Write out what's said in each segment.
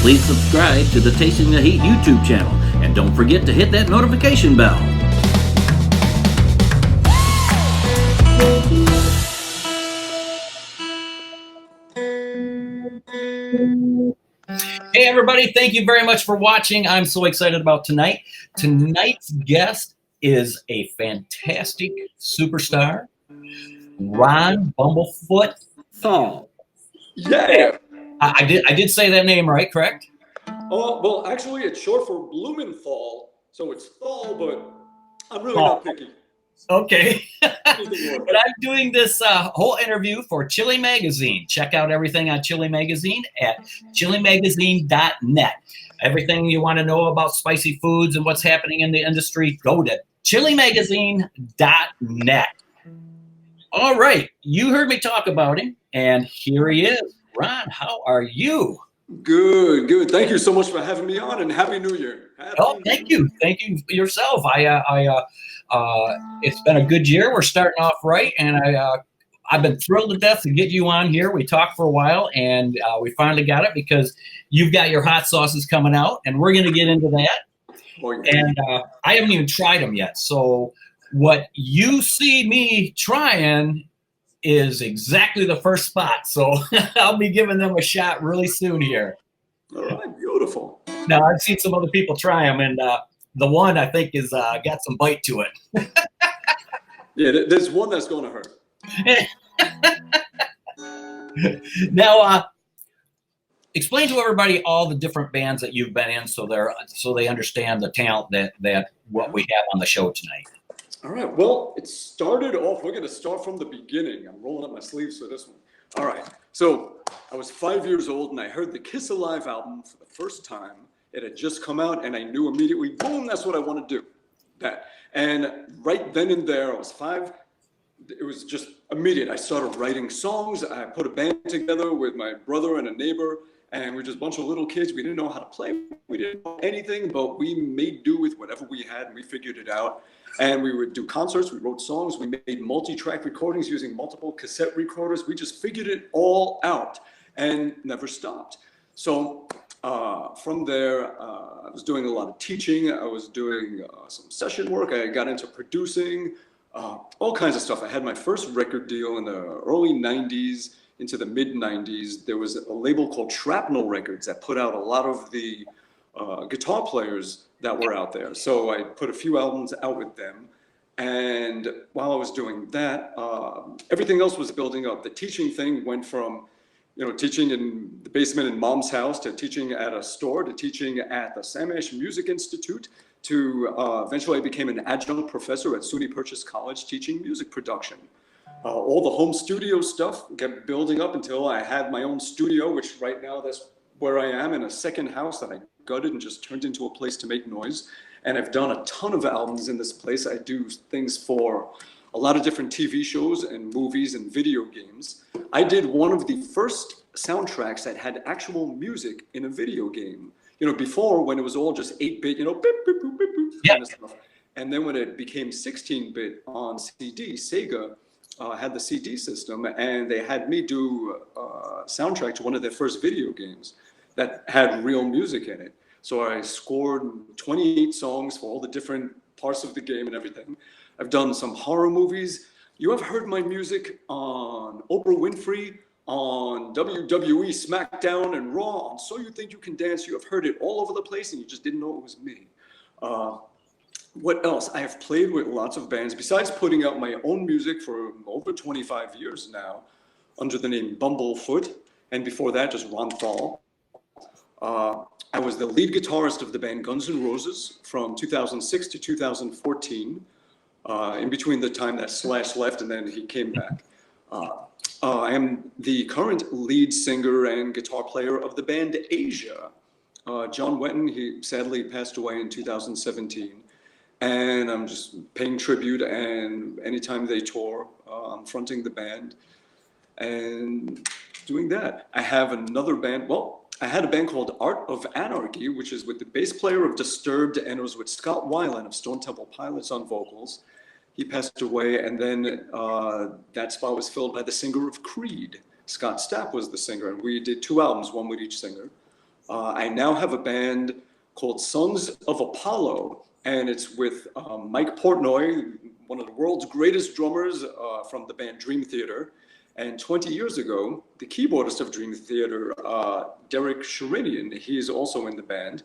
please subscribe to the Tasting the Heat YouTube channel. And don't forget to hit that notification bell. Hey everybody, thank you very much for watching. I'm so excited about tonight. Tonight's guest is a fantastic superstar, Ron BUMBLEFOOT Thal. Yeah. I did say that name right, correct? Oh, well, actually, it's short for Blumenthal, so it's Thal, but I'm really not picky. Okay. But I'm doing this whole interview for Chilli Magazine. Check out everything on Chilli Magazine at chillimagazine.net. Everything you want to know about spicy foods and what's happening in the industry, go to chillimagazine.net. All right. You heard me talk about him, and here he is. Ron, how are you? Good, good. Thank you so much for having me on, and Happy New Year. Thank you. Thank you yourself. It's been a good year. We're starting off right, and I've been thrilled to death to get you on here. We talked for a while, and we finally got it because you've got your hot sauces coming out, and we're going to get into that. Oh, yeah. And I haven't even tried them yet. So what you see me trying is exactly the first spot. So I'll be giving them a shot really soon here. All right, beautiful. Now, I've seen some other people try them, and the one I think is got some bite to it. Yeah, there's one that's going to hurt. Now, explain to everybody all the different bands that you've been in, so they understand the talent that what we have on the show tonight. All right. Well, it started off. We're going to start from the beginning. I'm rolling up my sleeves for this one. All right. So I was 5 years old, and I heard the Kiss Alive album for the first time. It had just come out, and I knew immediately, boom, that's what I want to do. That. And right then and there, I was 5. It was just immediate. I started writing songs. I put a band together with my brother and a neighbor, and we were just a bunch of little kids. We didn't know how to play. We didn't know anything, but we made do with whatever we had, and we figured it out. And we would do concerts. We wrote songs. We made multi-track recordings using multiple cassette recorders. We just figured it all out and never stopped. So from there, I was doing a lot of teaching. I was doing some session work. I got into producing, all kinds of stuff. I had my first record deal in the early 90s into the mid 90s. There was a label called Shrapnel Records that put out a lot of the guitar players that were out there. So I put a few albums out with them. And while I was doing that, everything else was building up. The teaching thing went from, teaching in the basement in mom's house to teaching at a store to teaching at the Sam Ash Music Institute to eventually I became an adjunct professor at SUNY Purchase College teaching music production. All the home studio stuff kept building up until I had my own studio, which right now that's where I am, in a second house that I gutted and just turned into a place to make noise. And I've done a ton of albums in this place. I do things for a lot of different TV shows and movies and video games. I did one of the first soundtracks that had actual music in a video game. Before, when it was all just 8-bit, beep, beep, beep, beep, beep, kind of stuff. And then when it became 16-bit on CD, Sega had the CD system, and they had me do a soundtrack to one of their first video games that had real music in it. So I scored 28 songs for all the different parts of the game and everything. I've done some horror movies. You have heard my music on Oprah Winfrey, on WWE, SmackDown, and Raw, on So You Think You Can Dance. You have heard it all over the place, and you just didn't know it was me. What else? I have played with lots of bands. Besides putting out my own music for over 25 years now, under the name Bumblefoot, and before that, just Ron Thal. I was the lead guitarist of the band Guns N' Roses from 2006 to 2014, in between the time that Slash left and then he came back. I am the current lead singer and guitar player of the band Asia. John Wetton, he sadly passed away in 2017. And I'm just paying tribute, and anytime they tour, I'm fronting the band and doing that. I have another band. Well, I had a band called Art of Anarchy, which is with the bass player of Disturbed, and it was with Scott Weiland of Stone Temple Pilots on vocals. He passed away, and then that spot was filled by the singer of Creed. Scott Stapp was the singer, and we did 2 albums, one with each singer. I now have a band called Sons of Apollo, and it's with Mike Portnoy, one of the world's greatest drummers from the band Dream Theater. And 20 years ago, the keyboardist of Dream Theater, Derek Sherinian, he is also in the band.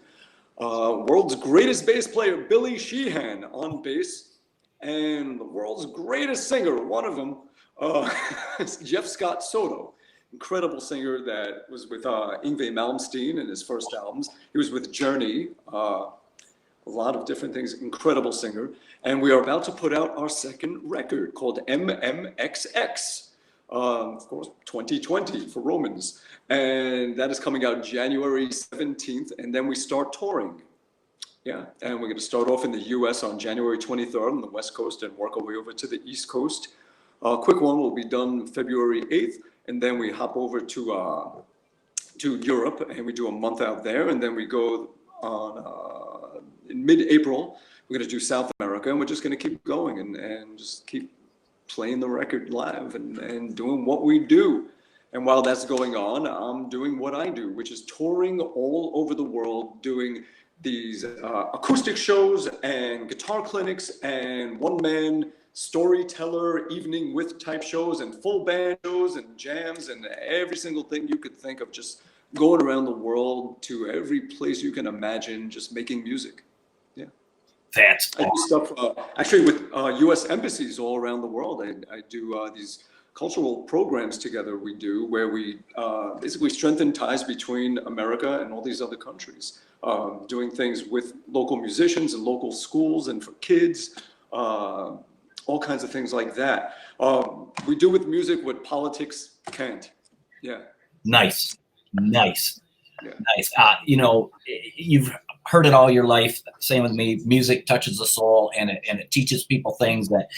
World's greatest bass player, Billy Sheehan, on bass. And the world's greatest singer, one of them, Jeff Scott Soto. Incredible singer that was with Yngwie Malmsteen in his first albums. He was with Journey, a lot of different things, incredible singer. And we are about to put out our second record called MMXX. Of course, 2020 for Romans. And that is coming out January 17th, and then we start touring. Yeah, and we're going to start off in the US on January 23rd on the West Coast and work our way over to the East Coast. Quick one will be done February 8th, and then we hop over to Europe, and we do a month out there, and then we go on in mid-April, we're going to do South America, and we're just going to keep going and just keep playing the record live and doing what we do. And while that's going on, I'm doing what I do, which is touring all over the world, doing these acoustic shows and guitar clinics and one-man storyteller evening with type shows and full band shows and jams and every single thing you could think of, just going around the world to every place you can imagine, just making music. Yeah. That's I do stuff actually with U.S. embassies all around the world. I do these cultural programs together we do where we basically strengthen ties between America and all these other countries, doing things with local musicians and local schools and for kids, all kinds of things like that. We do with music what politics can't. Yeah. Nice. Yeah. Nice. You know, you've heard it all your life. Same with me. Music touches the soul, and it teaches people things that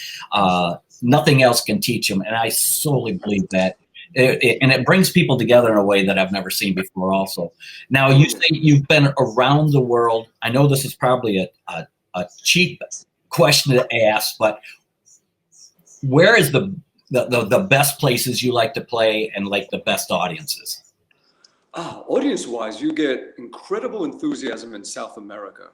nothing else can teach them. And I solely believe that. And it brings people together in a way that I've never seen before. Also, now you say you've been around the world. I know this is probably a cheap question to ask, but where is the best places you like to play and like the best audiences? Audience-wise, you get incredible enthusiasm in South America.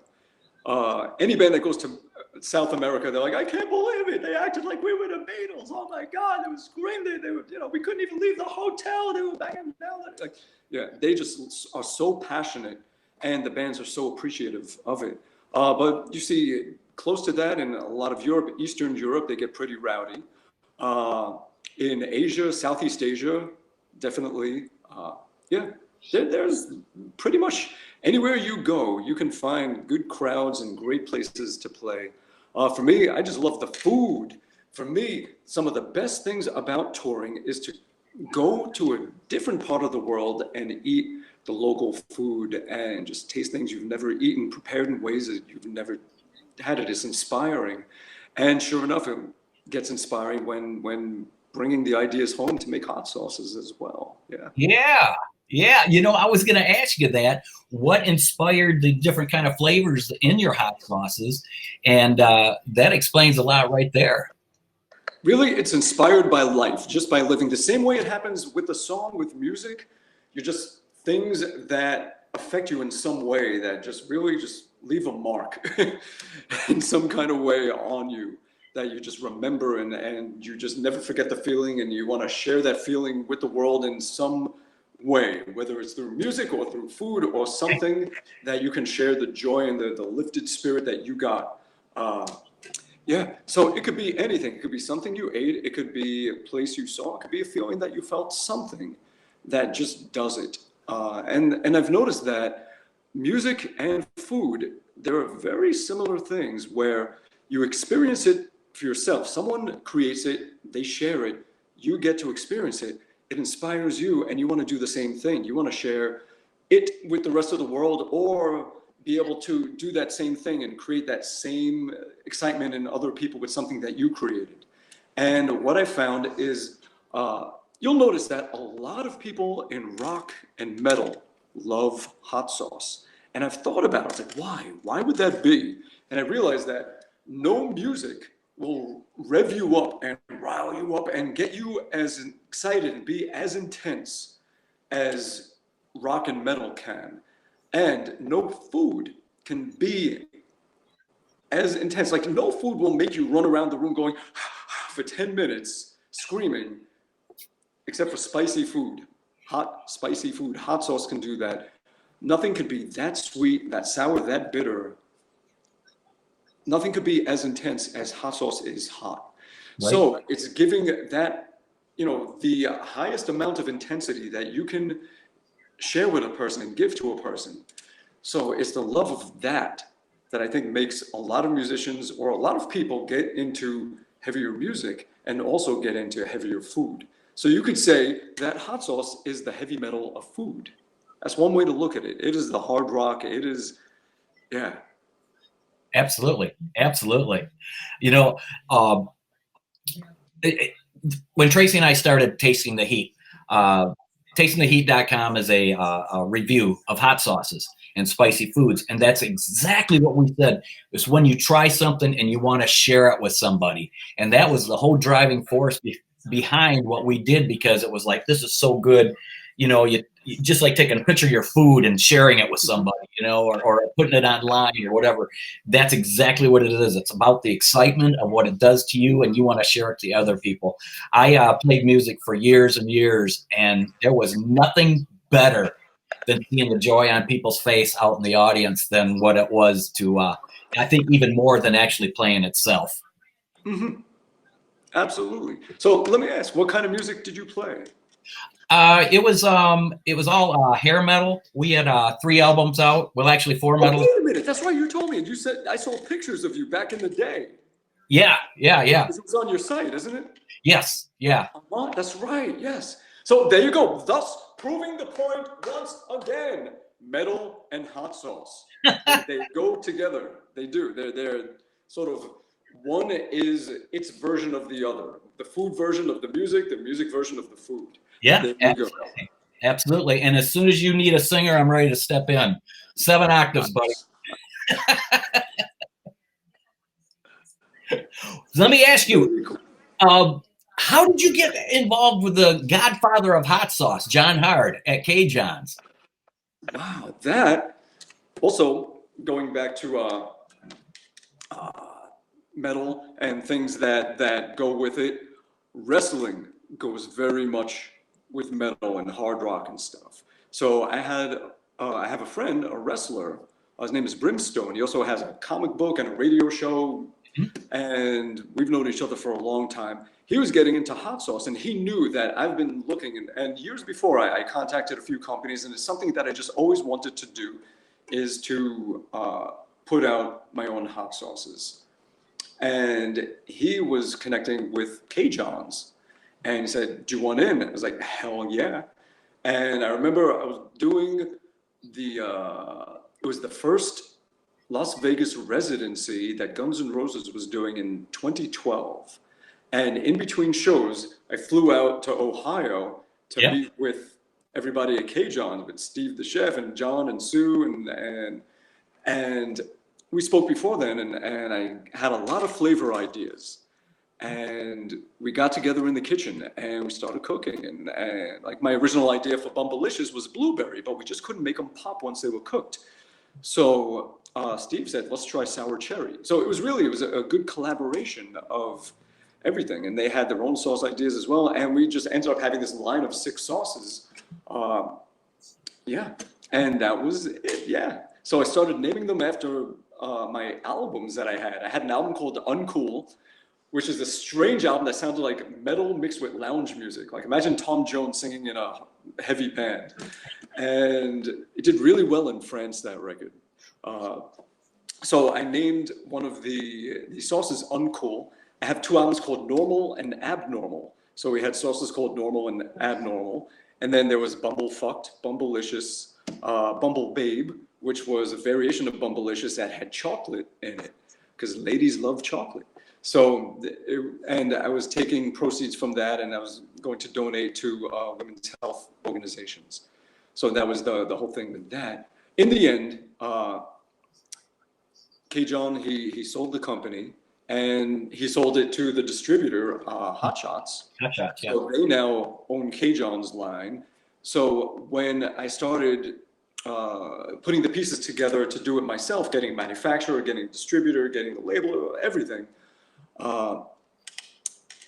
Any band that goes to South America, they're like, I can't believe it. They acted like we were the Beatles. Oh my God, it was great. They were, you know, we couldn't even leave the hotel. They were banging down. Like, yeah, they just are so passionate, and the bands are so appreciative of it. But you see, close to that, in a lot of Europe, Eastern Europe, they get pretty rowdy. In Asia, Southeast Asia, definitely, yeah. There's pretty much anywhere you go, you can find good crowds and great places to play. For me, I just love the food. For me, some of the best things about touring is to go to a different part of the world and eat the local food and just taste things you've never eaten, prepared in ways that you've never had. It is inspiring. And sure enough, it gets inspiring when bringing the ideas home to make hot sauces as well. Yeah. Yeah, you know, I was going to ask you that. What inspired the different kind of flavors in your hot sauces? And that explains a lot right there. Really, it's inspired by life, just by living. The same way it happens with the song, with music. You're just things that affect you in some way that just really just leave a mark in some kind of way on you that you just remember, and you just never forget the feeling, and you want to share that feeling with the world in some way, whether it's through music or through food or something that you can share the joy and the lifted spirit that you got. Yeah, so it could be anything. It could be something you ate. It could be a place you saw. It could be a feeling that you felt, something that just does it. And I've noticed that music and food, there are very similar things where you experience it for yourself. Someone creates it, they share it, you get to experience it. It inspires you, and you want to do the same thing. You want to share it with the rest of the world, or be able to do that same thing and create that same excitement in other people with something that you created. And what I found is you'll notice that a lot of people in rock and metal love hot sauce. And I've thought about it, it's like, why? Why would that be? And I realized that no music will rev you up and rile you up and get you as excited and be as intense as rock and metal can. And no food can be as intense. Like no food will make you run around the room going for 10 minutes screaming, except for spicy food. Hot, spicy food. Hot sauce can do that. Nothing could be that sweet, that sour, that bitter. Nothing could be as intense as hot sauce is hot. Right. So it's giving that, the highest amount of intensity that you can share with a person and give to a person. So it's the love of that I think makes a lot of musicians or a lot of people get into heavier music and also get into heavier food. So you could say that hot sauce is the heavy metal of food. That's one way to look at it. It is the hard rock. It is, yeah. Absolutely. Absolutely. When Tracy and I started Tasting the Heat, tastingtheheat.com is a review of hot sauces and spicy foods. And that's exactly what we said. It's when you try something and you want to share it with somebody. And that was the whole driving force behind what we did, because it was like, this is so good. You just like taking a picture of your food and sharing it with somebody, or putting it online or whatever. That's exactly what it is. It's about the excitement of what it does to you, and you want to share it to other people. I played music for years and years, and there was nothing better than seeing the joy on people's face out in the audience than what it was to, I think even more than actually playing itself. Mm-hmm. Absolutely. So let me ask, what kind of music did you play? It was all hair metal. We had 3 albums out. Well, actually 4 medals. Wait a minute, that's right. You told me, and you said I saw pictures of you back in the day. Yeah. It was on your site, isn't it? Yes. Yeah. That's right. Yes. So there you go. Thus proving the point once again. Metal and hot sauce. They go together. They do. They're sort of, one is its version of the other. The food version of the music version of the food. Yeah, absolutely. And as soon as you need a singer, I'm ready to step in. 7 octaves, buddy. Let me ask you, how did you get involved with the godfather of hot sauce, John Hard at K. John's? Wow, that also going back to metal and things that go with it. Wrestling goes very much with metal and hard rock and stuff. So I have a friend, a wrestler. His name is Brimstone. He also has a comic book and a radio show, and we've known each other for a long time. He was getting into hot sauce, and he knew that I've been looking, and years before I contacted a few companies, and it's something that I just always wanted to do, is to put out my own hot sauces. And he was connecting with K. John's, and he said, "Do you want in?" I was like, "Hell yeah!" And I remember I was doing it was the first Las Vegas residency that Guns N' Roses was doing in 2012. And in between shows, I flew out to Ohio to meet with everybody at K. John's, with Steve the chef and John and Sue, and we spoke before then, and I had a lot of flavor ideas. And we got together in the kitchen and we started cooking. And like my original idea for Bumblelicious was blueberry, but we just couldn't make them pop once they were cooked. So Steve said, let's try sour cherry. So it was a good collaboration of everything. And they had their own sauce ideas as well. And we just ended up having this line of 6 sauces. And that was it, So I started naming them after my albums that I had. I had an album called Uncool, which is a strange album that sounded like metal mixed with lounge music. Like imagine Tom Jones singing in a heavy band. And it did really well in France, that record. So I named one of the sauces Uncool. I have 2 albums called Normal and Abnormal. So we had sauces called Normal and Abnormal. And then there was Bumblefucked, Bumblelicious, Bumble Babe, which was a variation of Bumblelicious that had chocolate in it, because ladies love chocolate. So, and I was taking proceeds from that, and I was going to donate to women's health organizations. So that was the whole thing with that. In the end, K. John, he sold the company, and he sold it to the distributor, HotSauce. HotSauce, yeah. So they now own K. John's line. So when I started putting the pieces together to do it myself, getting a manufacturer, getting a distributor, getting the label, everything.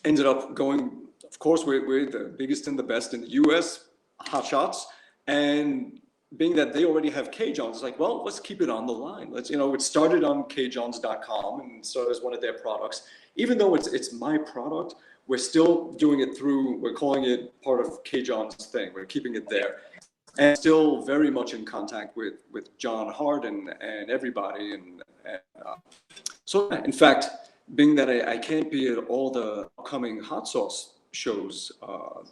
Ended up going, of course, we're the biggest and the best in the US, HotSauce, and being that they already have K-Johns, it's like, well, let's keep it on the line. Let's, it started on kjohns.com and started as one of their products. Even though it's my product, we're still doing it through, we're calling it part of K-John's thing. We're keeping it there. And still very much in contact with John Hart and everybody. So in fact, being that I can't be at all the upcoming HotSauce shows,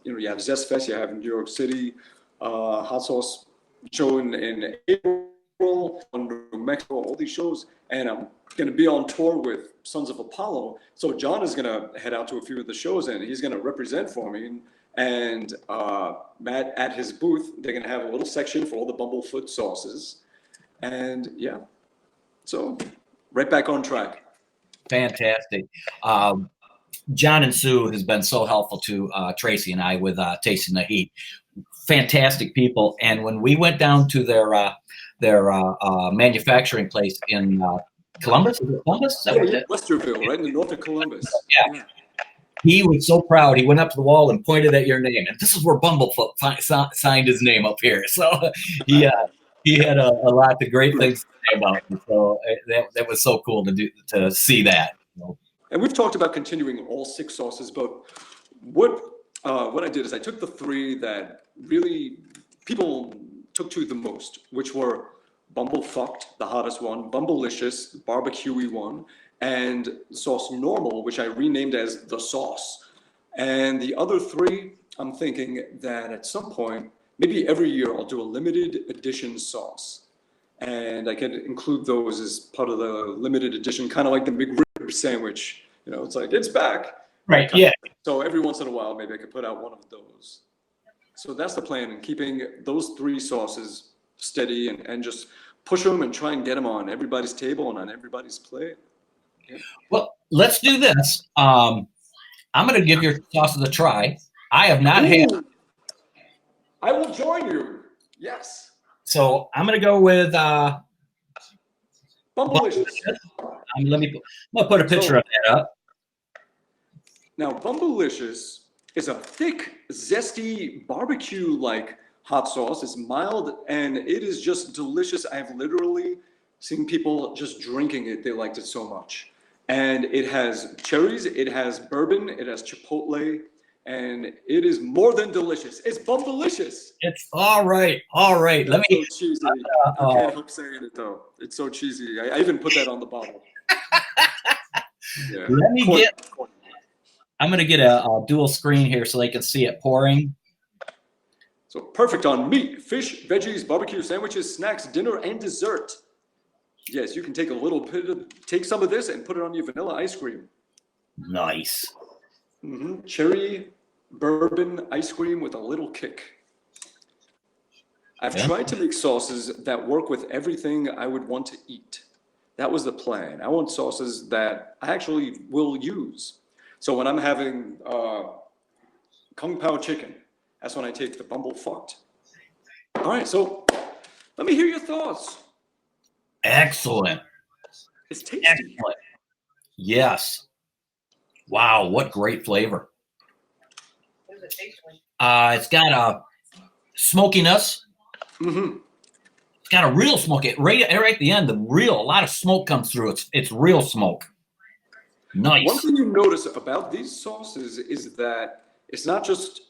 you have Zest Fest, you have in New York City, HotSauce show in April, in New Mexico, all these shows, and I'm going to be on tour with Sons of Apollo. So John is going to head out to a few of the shows, and he's going to represent for me. And Matt at his booth, they're going to have a little section for all the Bumblefoot sauces, and yeah, so right back on track. Fantastic. John and Sue has been so helpful to Tracy and I with Tasting the Heat. Fantastic people. And when we went down to their manufacturing place in Columbus, is it Columbus? Is that what it is? Westerville, right in the north of Columbus. Yeah. He was so proud. He went up to the wall and pointed at your name. And this is where Bumblefoot signed his name up here. So he had a lot of great things to say about it. So that was so cool to see that. And we've talked about continuing all 6 sauces, but what I did is I took the 3 that really people took to the most, which were Bumblefucked, the hottest one, Bumblelicious, the barbecue-y one, and Sauce Normal, which I renamed as the sauce. And the other 3, I'm thinking that at some point, maybe every year, I'll do a limited edition sauce. And I can include those as part of the limited edition, kind of like the McRib sandwich. It's like, it's back. Right, yeah. So every once in a while, maybe I could put out one of those. So that's the plan, and keeping those 3 sauces steady and just push them and try and get them on everybody's table and on everybody's plate. Yeah. Well, let's do this. I'm going to give your sauces a try. I have not had. I will join you. Yes. So I'm going to go with Bumblelicious. I'm going to put a picture of that up. Now, Bumblelicious is a thick, zesty, barbecue-like hot sauce. It's mild, and it is just delicious. I have literally seen people just drinking it. They liked it so much. And it has cherries, it has bourbon, it has chipotle, and it is more than delicious. It's Bumblelicious. It's all right. All right. Let me. So cheesy. I can't help saying it, though. It's so cheesy. I even put that on the bottle. Yeah. Let me get. I'm going to get a dual screen here so they can see it pouring. So perfect on meat, fish, veggies, barbecue sandwiches, snacks, dinner, and dessert. Yes, you can take a little bit, take some of this and put it on your vanilla ice cream. Nice. Mm-hmm. Cherry bourbon ice cream with a little kick. I've tried to make sauces that work with everything I would want to eat. That was the plan. I want sauces that I actually will use. So when I'm having Kung Pao chicken, that's when I take the Bumblefucked. All right, so let me hear your thoughts. Excellent. It's tasty. Excellent. Yes. Wow, what great flavor. What does it taste like? It's got a smokiness. Mm-hmm. It's got a real smoke. Right at the end, a lot of smoke comes through. It's real smoke. Nice. One thing you notice about these sauces is that it's not just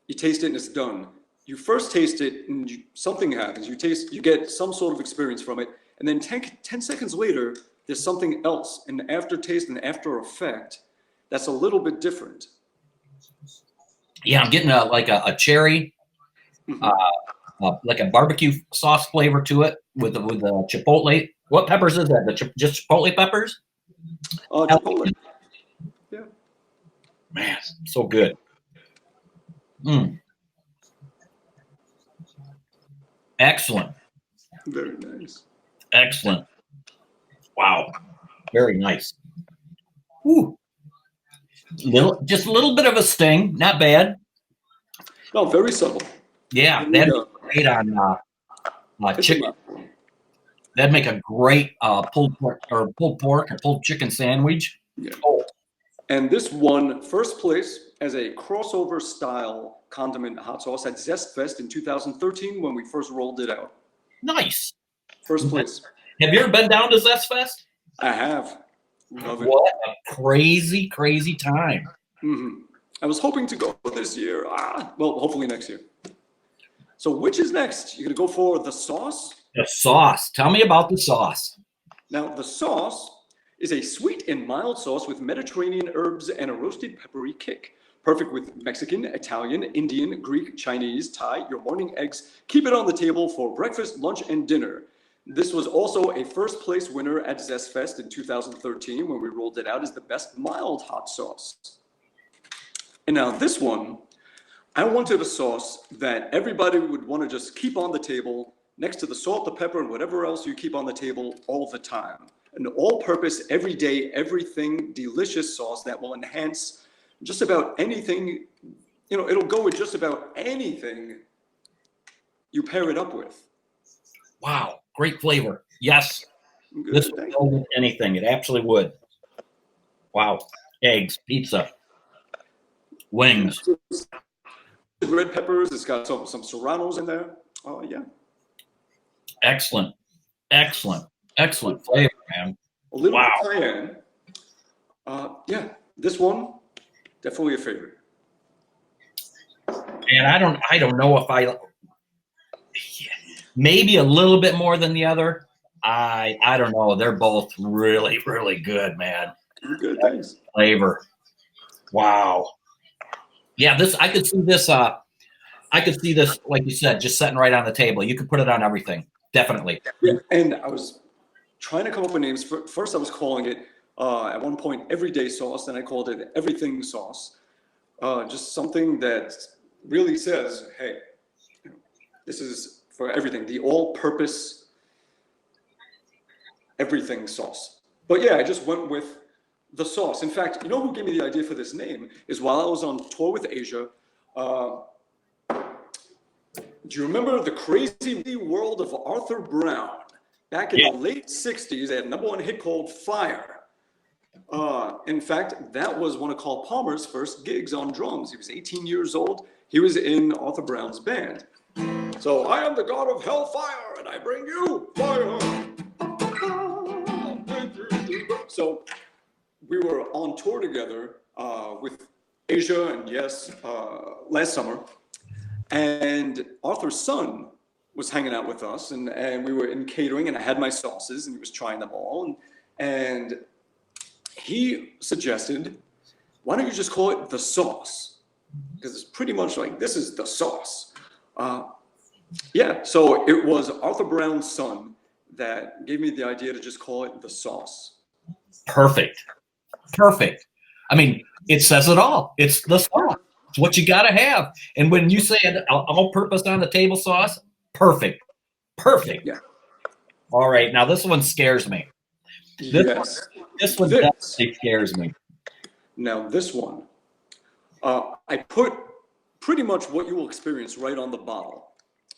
you taste it and it's done. You first taste it and something happens. You get some sort of experience from it, and then 10 seconds later, there's something else, an aftertaste, an after effect that's a little bit different. Yeah, I'm getting a cherry, like a barbecue sauce flavor to it with the chipotle. What peppers is that? Just chipotle peppers? Chipotle. Yeah. Man, so good. Excellent. Very nice. Excellent. Wow. Very nice. Ooh. Just a little bit of a sting. Not bad. No, very subtle. Yeah, that'd be great on chicken. That'd make a great pulled pork or pulled chicken sandwich. Yeah. Oh. And this won first place as a crossover style condiment hot sauce at Zest Fest in 2013 when we first rolled it out. Nice. First place. Have you ever been down to Zest Fest? I have. Love it. What a crazy, crazy time. Mm-hmm. I was hoping to go this year. Well, hopefully next year. So which is next? You're going to go for the sauce? The sauce. Tell me about the sauce. Now, the sauce is a sweet and mild sauce with Mediterranean herbs and a roasted peppery kick. Perfect with Mexican, Italian, Indian, Greek, Chinese, Thai, your morning eggs. Keep it on the table for breakfast, lunch, and dinner. This was also a first place winner at Zest Fest in 2013 when we rolled it out as the best mild hot sauce. And now this one, I wanted a sauce that everybody would want to just keep on the table next to the salt, the pepper, and whatever else you keep on the table all the time. An all-purpose, everyday, everything delicious sauce that will enhance just about anything. You know, it'll go with just about anything you pair it up with. Wow, great flavor. Yes, Good, this would go with anything. It absolutely would. Wow, eggs, pizza, wings. Red peppers. It's got some serranos in there. Oh yeah. Excellent, excellent, excellent flavor, man. A little cayenne. Yeah, this one definitely a favorite. And I don't know if I maybe a little bit more than the other. I don't know. They're both really, really good, man. Good, thanks. Flavor. Wow. Yeah, this I could see this. I could see this, like you said, just sitting right on the table. You could put it on everything. Definitely. Yeah, and I was trying to come up with names. First, I was calling it at one point everyday sauce, then I called it everything sauce. Just something that really says, hey, this is for everything. The all-purpose everything sauce. But yeah, I just went with the sauce. In fact, you know who gave me the idea for this name is while I was on tour with Asia. Do you remember the crazy world of Arthur Brown? Back in the late 60s, they had a #1 hit called Fire. In fact, that was one of Carl Palmer's first gigs on drums. He was 18 years old. He was in Arthur Brown's band. So I am the god of hellfire, and I bring you fire. So we were on tour together with Asia and last summer. And Arthur's son was hanging out with us, and we were in catering, and I had my sauces, and he was trying them all. And he suggested, why don't you just call it the sauce? Because it's pretty much like, this is the sauce. Yeah, so it was Arthur Brown's son that gave me the idea to just call it the sauce. Perfect. Perfect. I mean, it says it all. It's the sauce. It's what you got to have. And when you say an all-purpose on the table sauce, perfect. Perfect. Yeah. All right. Now, this one scares me. This one definitely scares me. Now, this one, I put pretty much what you will experience right on the bottle.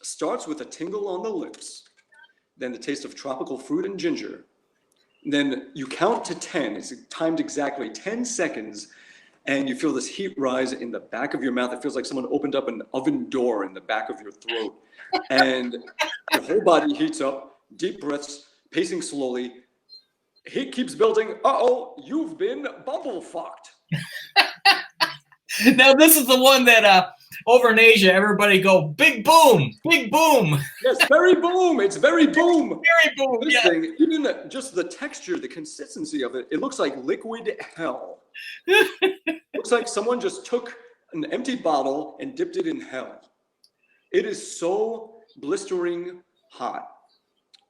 Starts with a tingle on the lips, then the taste of tropical fruit and ginger. Then you count to 10. It's timed exactly 10 seconds. And you feel this heat rise in the back of your mouth. It feels like someone opened up an oven door in the back of your throat. And your whole body heats up, deep breaths, pacing slowly. Heat keeps building. Uh-oh, you've been bumblefucked. Now, this is the one that over in Asia, everybody go, big boom, big boom. Yes, very boom. It's very boom. Very boom, This thing, even just the texture, the consistency of it, it looks like liquid hell. Looks like someone just took an empty bottle and dipped it in hell. It is so blistering hot.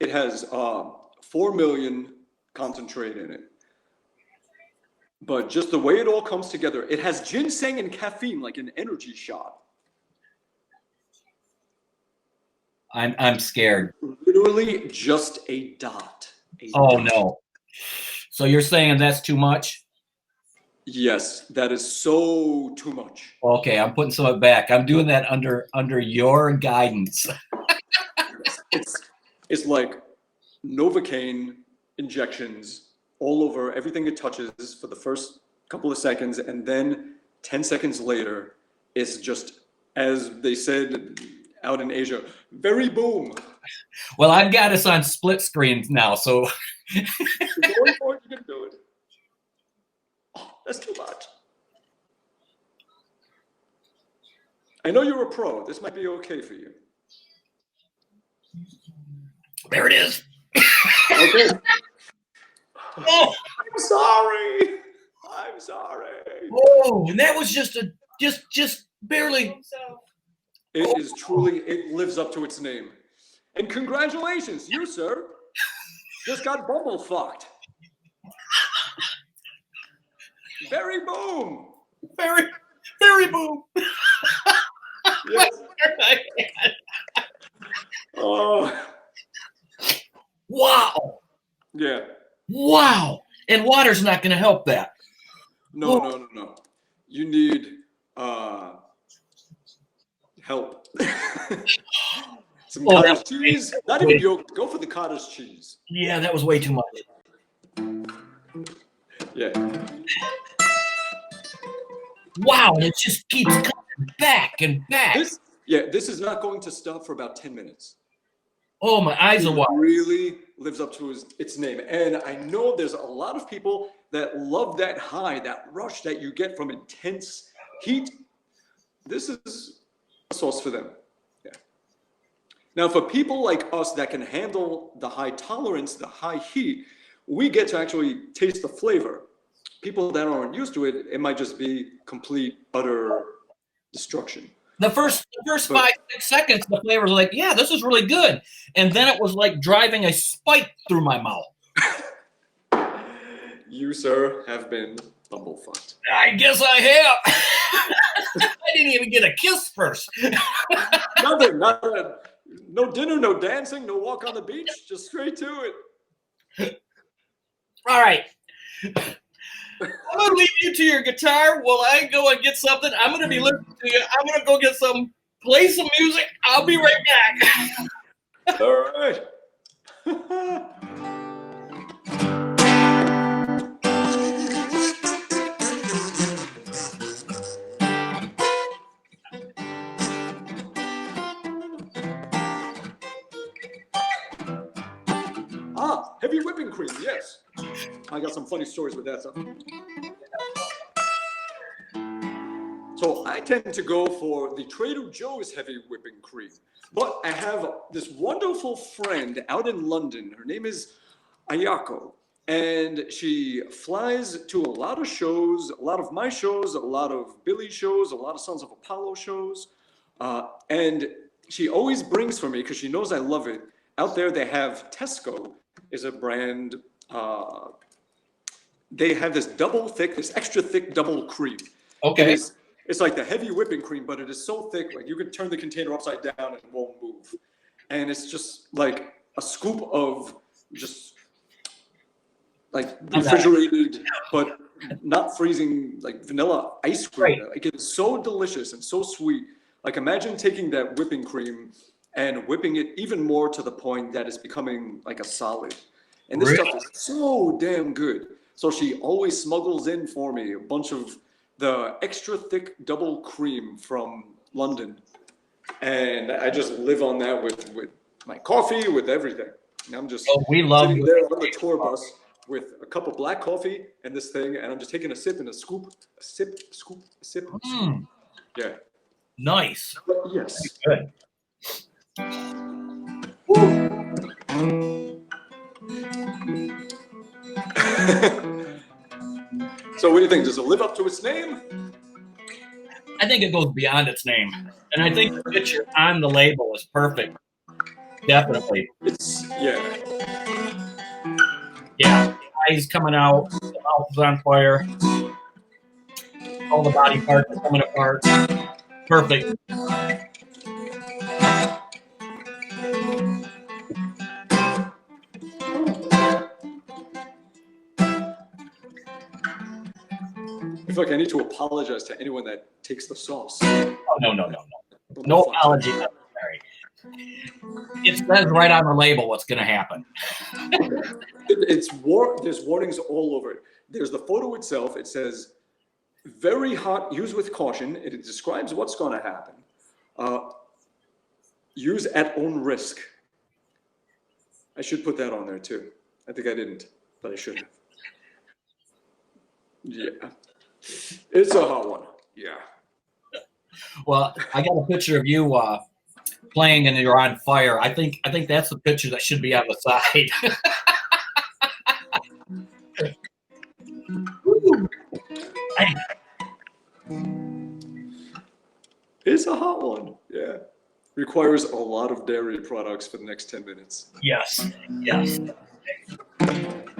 It has 4 million concentrate in it. But just the way it all comes together, it has ginseng and caffeine like an energy shot. I'm scared. Literally just a dot. No. So you're saying that's too much? Yes, that is so too much. Okay, I'm putting some of it back. I'm doing that under your guidance. it's like Novocaine injections all over everything it touches for the first couple of seconds, and then 10 seconds later, it's just, as they said out in Asia, very boom. Well, I've got us on split screens now, so. Going forward, you can do it. Oh, that's too much. I know you're a pro. This might be okay for you. There it is. Okay. Oh, I'm sorry. I'm sorry. oh, and that was just barely. It is truly, it lives up to its name. And congratulations, you, sir, just got bumblefucked. Very boom. Very boom. Yes. Oh. Wow. Yeah. Wow. And water's not going to help that. No. You need help. Some cottage cheese. Not even yolk. Go for the cottage cheese. Yeah, that was way too much. Yeah. Wow, and it just keeps coming back and back. This is not going to stop for about 10 minutes. Oh, my eyes are It watering. really lives up to its name. And I know there's a lot of people that love that high, that rush that you get from intense heat. This is a sauce for them. Yeah. Now, for people like us that can handle the high tolerance, the high heat, we get to actually taste the flavor. People that aren't used to it, it might just be complete, utter destruction. The first 5-6 seconds, the flavor was like, yeah, this is really good. And then it was like driving a spike through my mouth. You, sir, have been bumblefucked. I guess I have. I didn't even get a kiss first. Nothing. No dinner, no dancing, no walk on the beach. Just straight to it. All right. I'm going to leave you to your guitar while I go and get something. I'm going to be listening to you. I'm going to go get play some music. I'll be right back. All right. Heavy whipping cream, yes. I got some funny stories with that stuff. So I tend to go for the Trader Joe's heavy whipping cream. But I have this wonderful friend out in London. Her name is Ayako. And she flies to a lot of shows, a lot of my shows, a lot of Billy's shows, a lot of Sons of Apollo shows. And she always brings for me, because she knows I love it. Out there they have Tesco is a brand. They have this extra thick double cream. Okay. It's like the heavy whipping cream, but it is so thick, like you could turn the container upside down and it won't move. And it's just like a scoop of just like refrigerated, but not freezing, like vanilla ice cream. Right. Like it's so delicious and so sweet. Like imagine taking that whipping cream and whipping it even more to the point that it's becoming like a solid. And this stuff is so damn good. So she always smuggles in for me a bunch of the extra thick double cream from London. And I just live on that with my coffee, with everything. And I'm just sitting there on the tour bus with a cup of black coffee and this thing, and I'm just taking a sip and a scoop, a sip, scoop, a sip. Scoop. Yeah. Nice. But yes. Good. So what do you think? Does it live up to its name? I think it goes beyond its name. And I think the picture on the label is perfect. Definitely. Yeah. Eyes coming out, the mouth is on fire. All the body parts are coming apart. Perfect. I feel like I need to apologize to anyone that takes the sauce. Oh, no. No apology necessary. It says right on the label what's going to happen. There's warnings all over it. There's the photo itself. It says, very hot, use with caution. It describes what's going to happen. Use at own risk. I should put that on there too. I think I didn't, but I should have. Yeah. It's a hot one. Yeah. Well, I got a picture of you playing and you're on fire. I think that's the picture that should be on the side. It's a hot one. Yeah. Requires a lot of dairy products for the next 10 minutes. Yes. Yes.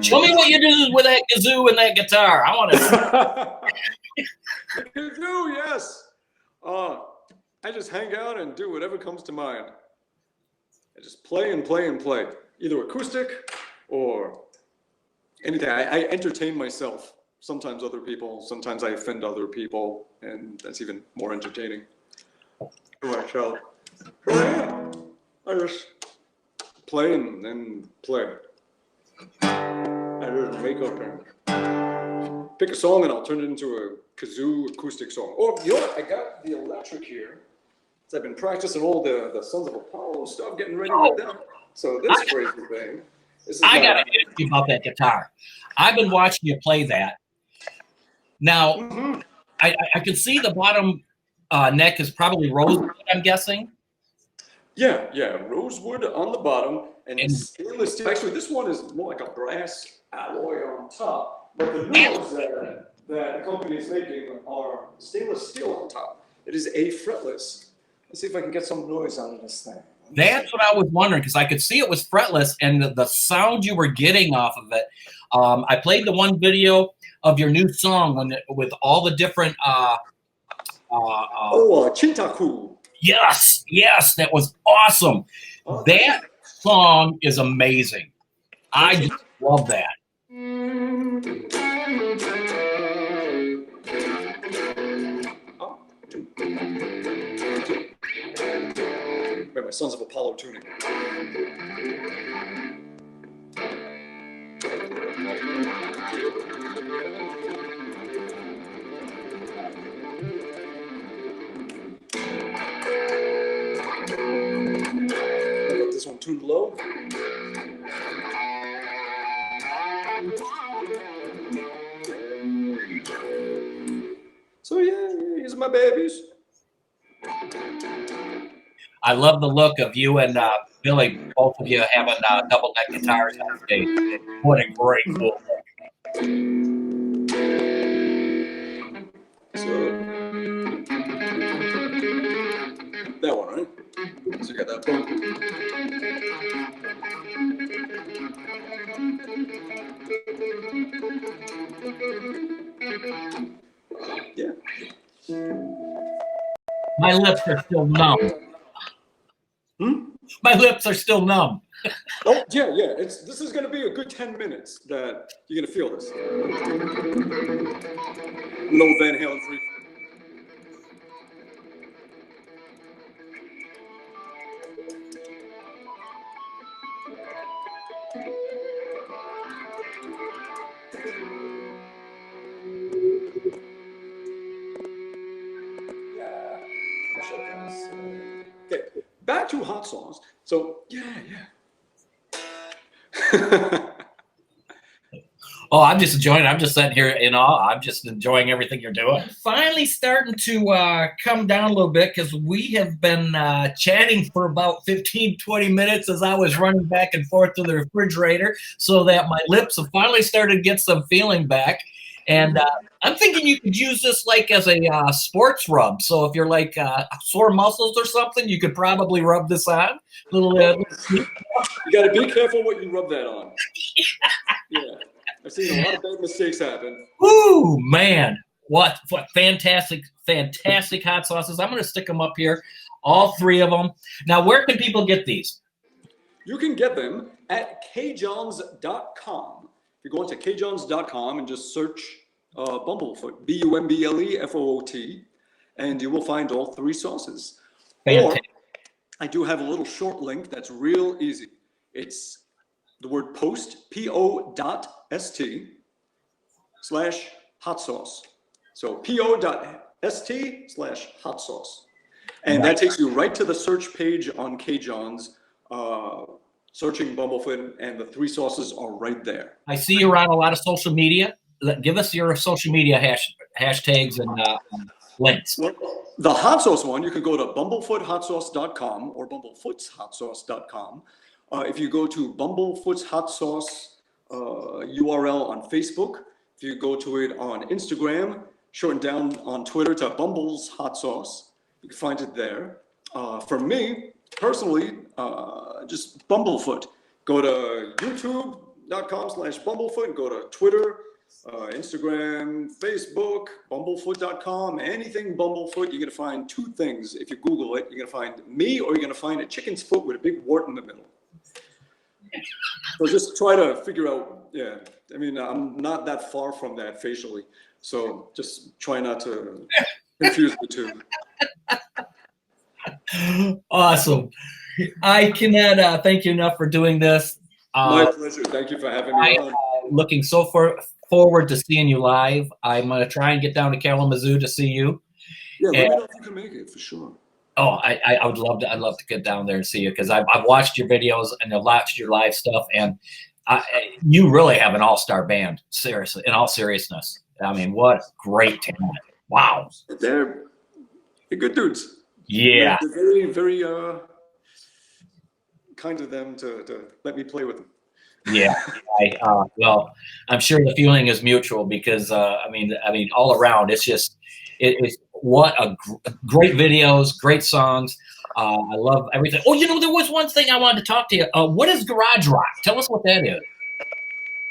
Show me what you do with that kazoo and that guitar. I want to. Kazoo, yes. I just hang out and do whatever comes to mind. I just play and play and play, either acoustic or anything. I entertain myself. Sometimes other people. Sometimes I offend other people, and that's even more entertaining. So I just play and then play. I just make up and pick a song and I'll turn it into a kazoo acoustic song. Or you know what? I got the electric here. So I've been practicing all the Sons of Apollo stuff, getting ready with them. So this crazy thing. I gotta ask you about that guitar. I've been watching you play that. Now, I can see the bottom neck is probably rosewood, I'm guessing. Yeah, rosewood on the bottom and stainless steel. Actually, this one is more like a brass alloy on top, but the notes that the company is making are stainless steel on top. It is a fretless. Let's see if I can get some noise out of this thing. That's what I was wondering, because I could see it was fretless, and the sound you were getting off of it. I played the one video of your new song with all the different. Chintaku. Yes, that was awesome. That song is amazing. I just love that. My Sons of Apollo tuning. This one tuned low. So yeah, these are my babies. I love the look of you and Billy, both of you having double neck guitars on stage. What a great look. So that one, right? So you got that one. Yeah. My lips are still numb. My lips are still numb. Oh, yeah. This is going to be a good 10 minutes that you're going to feel this. No Van Halen 3. Okay, back to HotSauce. So, yeah. Oh, I'm just enjoying it. I'm just sitting here in awe. I'm just enjoying everything you're doing. Finally starting to come down a little bit because we have been chatting for about 15, 20 minutes as I was running back and forth to the refrigerator so that my lips have finally started to get some feeling back. And I'm thinking you could use this like as a sports rub. So if you're like sore muscles or something, you could probably rub this on. You got to be careful what you rub that on. Yeah. I've seen a lot of bad mistakes happen. Ooh, man. What fantastic hot sauces. I'm going to stick them up here, all three of them. Now, where can people get these? You can get them at kjohns.com. If you go into kjohns.com and just search Bumblefoot, BUMBLEFOOT, and you will find all three sauces. Fantastic. I do have a little short link that's real easy. It's the word post, po.st/HotSauce. So po.st/HotSauce. And that takes you right to the search page on K-John's, searching Bumblefoot, and the 3 sauces are right there. I see you're on a lot of social media. Give us your social media hashtags and links. Well, the hot sauce one, you can go to bumblefoothotsauce.com or bumblefootshotsauce.com. If you go to Bumblefoot's Hot Sauce URL on Facebook, if you go to it on Instagram, shortened down on Twitter to Bumble's Hot Sauce, you can find it there. For me, personally, just Bumblefoot. Go to youtube.com/Bumblefoot, go to Twitter, Instagram, Facebook, bumblefoot.com, anything Bumblefoot, you're going to find 2 things. If you Google it, you're going to find me, or you're going to find a chicken's foot with a big wart in the middle. So just try to figure out, yeah, I mean, I'm not that far from that facially, so just try not to confuse the 2. Awesome. I cannot thank you enough for doing this. My pleasure. Thank you for having me on. Looking so forward to seeing you live. I'm going to try and get down to Kalamazoo to see you. Yeah, let me know if you can make it, for sure. Oh, I would love to. I'd love to get down there and see you, because I've watched your videos and I've watched your live stuff, and you really have an all-star band. Seriously, in all seriousness, I mean, what great talent! Wow, they're good dudes. Yeah, they're very, very kind of them to let me play with them. Yeah, well, I'm sure the feeling is mutual, because I mean, all around, it's just it's what a great videos, great songs. I love everything. Oh, you know, there was one thing I wanted to talk to you. What is garage rock? Tell us what that is.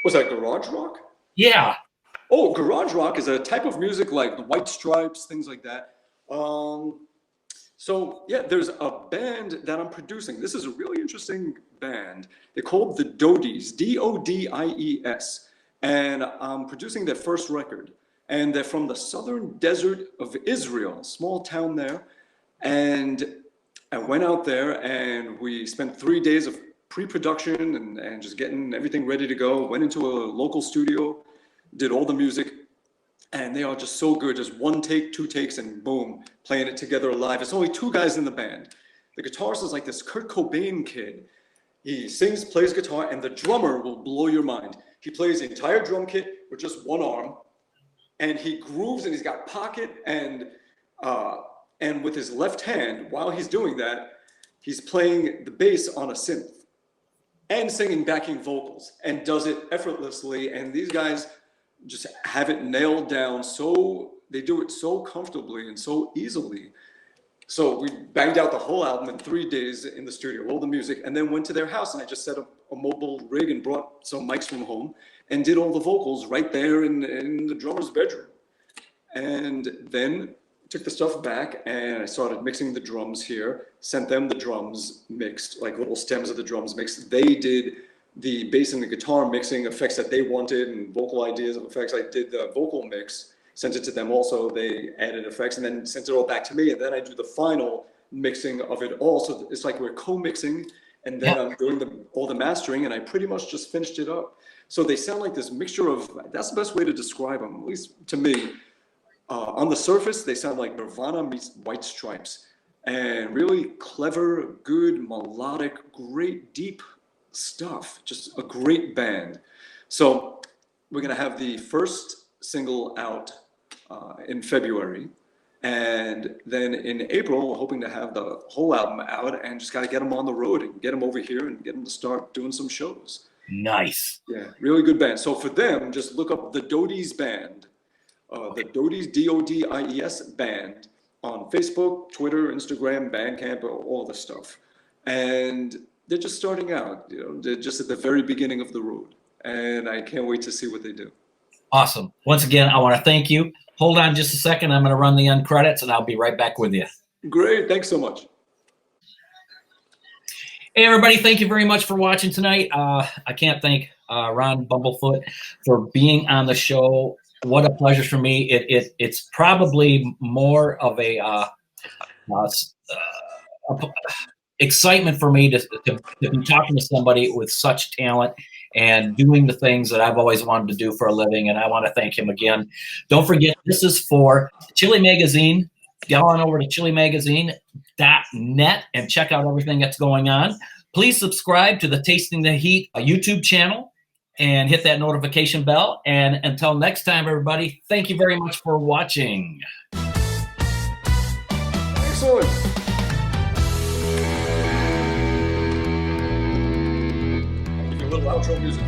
Was that garage rock? Yeah. Oh, garage rock is a type of music like the White Stripes, things like that. So yeah, there's a band that I'm producing. This is a really interesting band. They're called the Dodies, Dodies, and I'm producing their first record. And they're from the southern desert of Israel, small town there. And I went out there and we spent 3 days of pre-production and just getting everything ready to go. Went into a local studio, did all the music. And they are just so good, just 1 take, 2 takes, and boom, playing it together live. It's only 2 guys in the band. The guitarist is like this Kurt Cobain kid. He sings, plays guitar, and the drummer will blow your mind. He plays the entire drum kit with just 1 arm, and he grooves, and he's got pocket, and with his left hand, while he's doing that, he's playing the bass on a synth and singing backing vocals, and does it effortlessly. And these guys just have it nailed down, so they do it so comfortably and so easily. So we banged out the whole album in 3 days in the studio, all the music, and then went to their house, and I just set up a mobile rig and brought some mics from home and did all the vocals right there in the drummer's bedroom. And then took the stuff back and I started mixing the drums here, sent them the drums mixed, like little stems of the drums mixed. They did the bass and the guitar mixing effects that they wanted and vocal ideas of effects. I did the vocal mix, sent it to them also. They added effects and then sent it all back to me. And then I do the final mixing of it all. So it's like we're co-mixing, and then I'm doing all the mastering, and I pretty much just finished it up. So they sound like this mixture of, that's the best way to describe them, at least to me. On the surface, they sound like Nirvana meets White Stripes, and really clever, good, melodic, great, deep stuff. Just a great band. So we're gonna have the first single out in February, and then in April we're hoping to have the whole album out, and just got to get them on the road and get them over here and get them to start doing some shows. Nice. Yeah, really good band. So for them, just look up the Dodies Band, the Dodies, Dodies Band, on Facebook, Twitter, Instagram, Bandcamp, all the stuff. And they're just starting out, you know, they're just at the very beginning of the road, and I can't wait to see what they do. Awesome. Once again, I want to thank you. Hold on just a second. I'm going to run the end credits, and I'll be right back with you. Great. Thanks so much. Hey, everybody. Thank you very much for watching tonight. I can't thank Ron BUMBLEFOOT for being on the show. What a pleasure for me. It's probably more of a excitement for me to be talking to somebody with such talent and doing the things that I've always wanted to do for a living. And I want to thank him again. Don't forget, this is for Chili Magazine. Go on over to chillimagazine.net and check out everything that's going on. Please subscribe to the Tasting the Heat YouTube channel and hit that notification bell. And until next time, everybody, thank you very much for watching. Excellent. I'll give you a little outro music.